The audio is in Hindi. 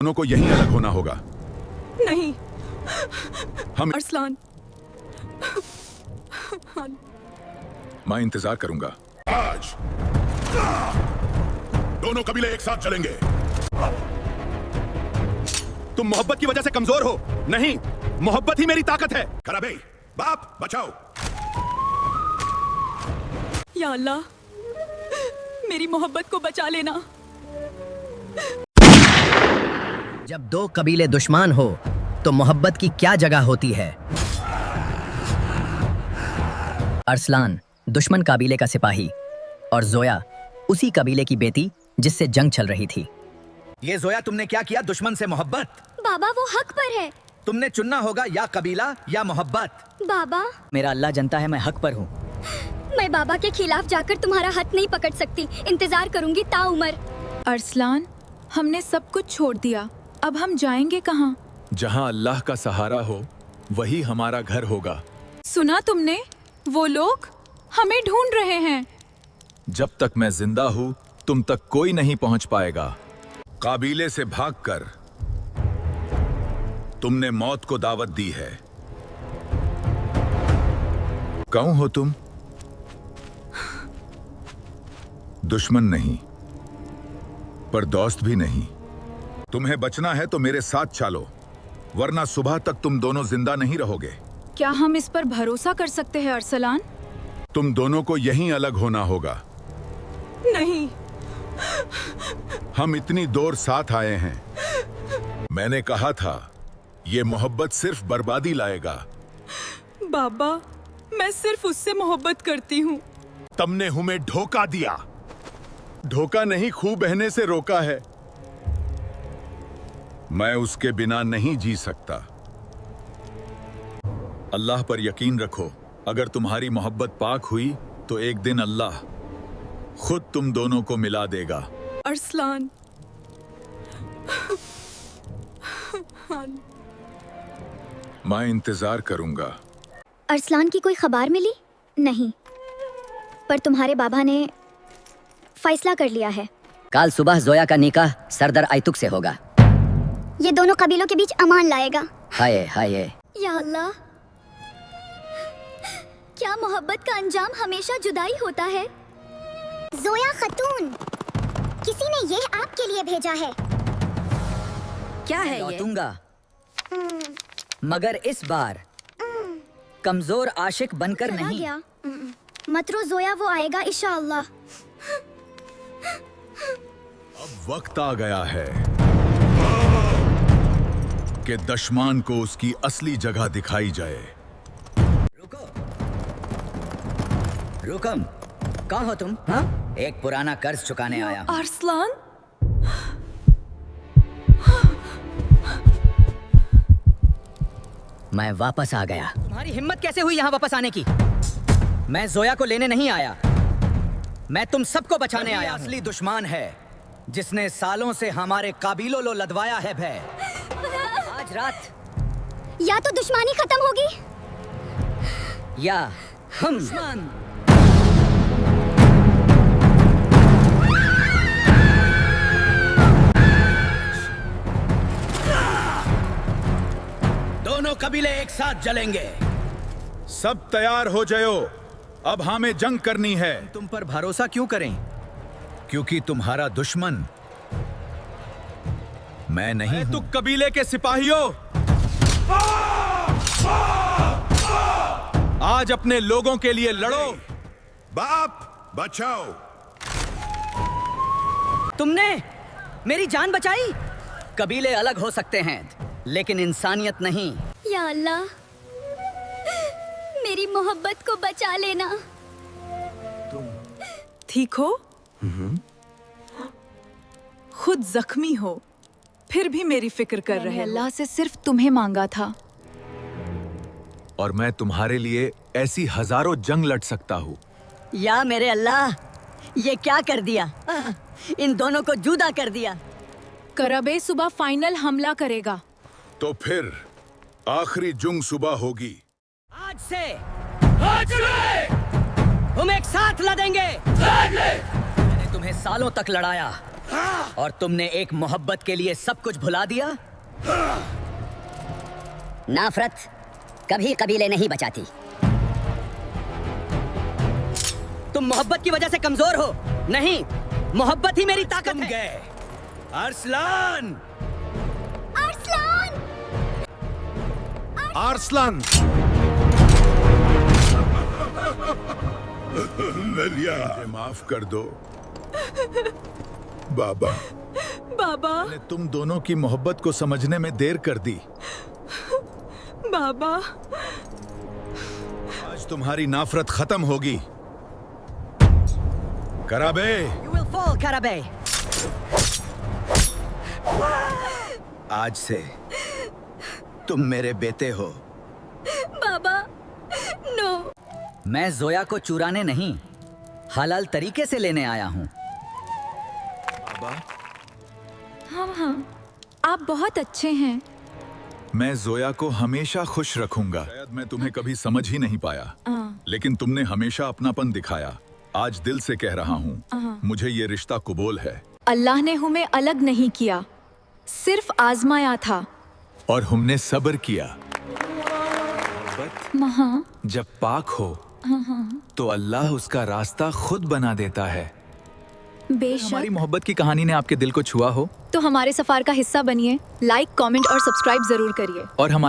दोनों को यहीं अलग होना होगा। नहीं हम अरसलान। मैं इंतजार करूंगा। आज दोनों कबीले एक साथ चलेंगे। तुम मोहब्बत की वजह से कमजोर हो, नहीं, मोहब्बत ही मेरी ताकत है। खराबे, बाप बचाओ। या अल्लाह, मेरी मोहब्बत को बचा लेना। जब दो कबीले दुश्मन हो तो मोहब्बत की क्या जगह होती है? अरसलान दुश्मन कबीले का सिपाही और जोया उसी कबीले की बेटी जिससे जंग चल रही थी। ये जोया, तुमने क्या किया? दुश्मन से मोहब्बत? बाबा वो हक पर है। तुमने चुनना होगा या कबीला या मोहब्बत। बाबा मेरा अल्लाह जानता है मैं हक पर हूँ। मैं बाबा के खिलाफ जाकर तुम्हारा हाथ नहीं पकड़ सकती। इंतजार करूंगी ताउमर। अरसलान, हमने सब कुछ छोड़ दिया, अब हम जाएंगे कहाँ? जहां अल्लाह का सहारा हो वही हमारा घर होगा। सुना तुमने? वो लोग हमें ढूंढ रहे हैं। जब तक मैं जिंदा हूं तुम तक कोई नहीं पहुंच पाएगा। काबीले से भागकर तुमने मौत को दावत दी है। कौन हो तुम? दुश्मन नहीं, पर दोस्त भी नहीं। तुम्हें बचना है तो मेरे साथ चलो, वरना सुबह तक तुम दोनों जिंदा नहीं रहोगे। क्या हम इस पर भरोसा कर सकते हैं अरसलान? तुम दोनों को यहीं अलग होना होगा। नहीं। हम इतनी दूर साथ आए हैं। मैंने कहा था ये मोहब्बत सिर्फ बर्बादी लाएगा। बाबा, मैं सिर्फ उससे मोहब्बत करती हूँ। तुमने हमें धोखा दिया। धोखा नहीं, खूब बहने से रोका है। मैं उसके बिना नहीं जी सकता। अल्लाह पर यकीन रखो, अगर तुम्हारी मोहब्बत पाक हुई तो एक दिन अल्लाह खुद तुम दोनों को मिला देगा। अरसलान। मैं इंतजार करूंगा। अरसलान की कोई खबर मिली? नहीं, पर तुम्हारे बाबा ने फैसला कर लिया है। कल सुबह जोया का निकाह सरदार आयतुक से होगा। ये दोनों कबीलों के बीच अमान लाएगा। हाय हाय। या अल्लाह, क्या मोहब्बत का अंजाम हमेशा जुदाई होता है? जोया खातून, किसी ने ये आपके लिए भेजा है। क्या है ये? लौटूंगा, मगर इस बार कमजोर आशिक बनकर चला नहीं। गया। मत रो जोया, वो आएगा इंशाअल्लाह। अब वक्त आ गया है कि दुश्मन को उसकी असली जगह दिखाई जाए। रुकम, कहाँ हो तुम? हाँ? एक पुराना कर्ज चुकाने आया हूँ। अरसलान, मैं वापस आ गया। तुम्हारी हिम्मत कैसे हुई यहाँ वापस आने की? मैं जोया को लेने नहीं आया, मैं तुम सबको बचाने आया। असली दुश्मन है जिसने सालों से हमारे काबिलों लो लदवाया है भय। आज रात या तो दुश्मनी खत्म होगी या हम। दोनों कबीले एक साथ जलेंगे। सब तैयार हो जाओ, अब हमें जंग करनी है। तुम पर भरोसा क्यों करें? क्योंकि तुम्हारा दुश्मन मैं नहीं हूं। तू कबीले के सिपाहियों, आज अपने लोगों के लिए लड़ो। बाप बचाओ। तुमने मेरी जान बचाई। कबीले अलग हो सकते हैं लेकिन इंसानियत नहीं। या अल्लाह, मेरी मोहब्बत को बचा लेना। ठीक हो? खुद जख्मी हो, फिर भी मेरी फिक्र कर रहे हो। अल्लाह से सिर्फ तुम्हें मांगा था। और मैं तुम्हारे लिए ऐसी हजारों जंग लड़ सकता हूँ। या मेरे अल्लाह, ये क्या कर दिया? इन दोनों को जुदा कर दिया। करबे सुबह फाइनल हमला करेगा। तो फिर आखिरी जंग सुबह होगी। आज से हम एक साथ लड़ेंगे। मैंने तुम्हें सालों तक लड़ाया, और तुमने एक मोहब्बत के लिए सब कुछ भुला दिया। नफरत कभी कबीले नहीं बचाती। तुम मोहब्बत की वजह से कमजोर हो। नहीं, मोहब्बत ही मेरी ताकत तुम है। गए अरसलान। अरसलान! आर्सलान! मुझे माफ कर दो बाबा। बाबा, मैंने तुम दोनों की मोहब्बत को समझने में देर कर दी। बाबा, आज तुम्हारी नफरत खत्म होगी। कराबे, You will fall, Karabey. आज से तुम मेरे बेटे हो। बाबा, नो। मैं जोया को चुराने नहीं, हलाल तरीके से लेने आया हूँ। हाँ, आप बहुत अच्छे हैं। मैं जोया को हमेशा खुश रखूंगा। शायद मैं तुम्हें कभी समझ ही नहीं पाया, लेकिन तुमने हमेशा अपनापन दिखाया। आज दिल से कह रहा हूँ, मुझे ये रिश्ता कबूल है। अल्लाह ने हमें अलग नहीं किया, सिर्फ आजमाया था। और हमने सब्र किया। हाँ, जब पाक हो तो अल्लाह उसका रास्ता खुद बना देता है। बेशक। हमारी मोहब्बत की कहानी ने आपके दिल को छुआ हो तो हमारे सफर का हिस्सा बनिए। लाइक, कमेंट और सब्सक्राइब जरूर करिए। और हमारे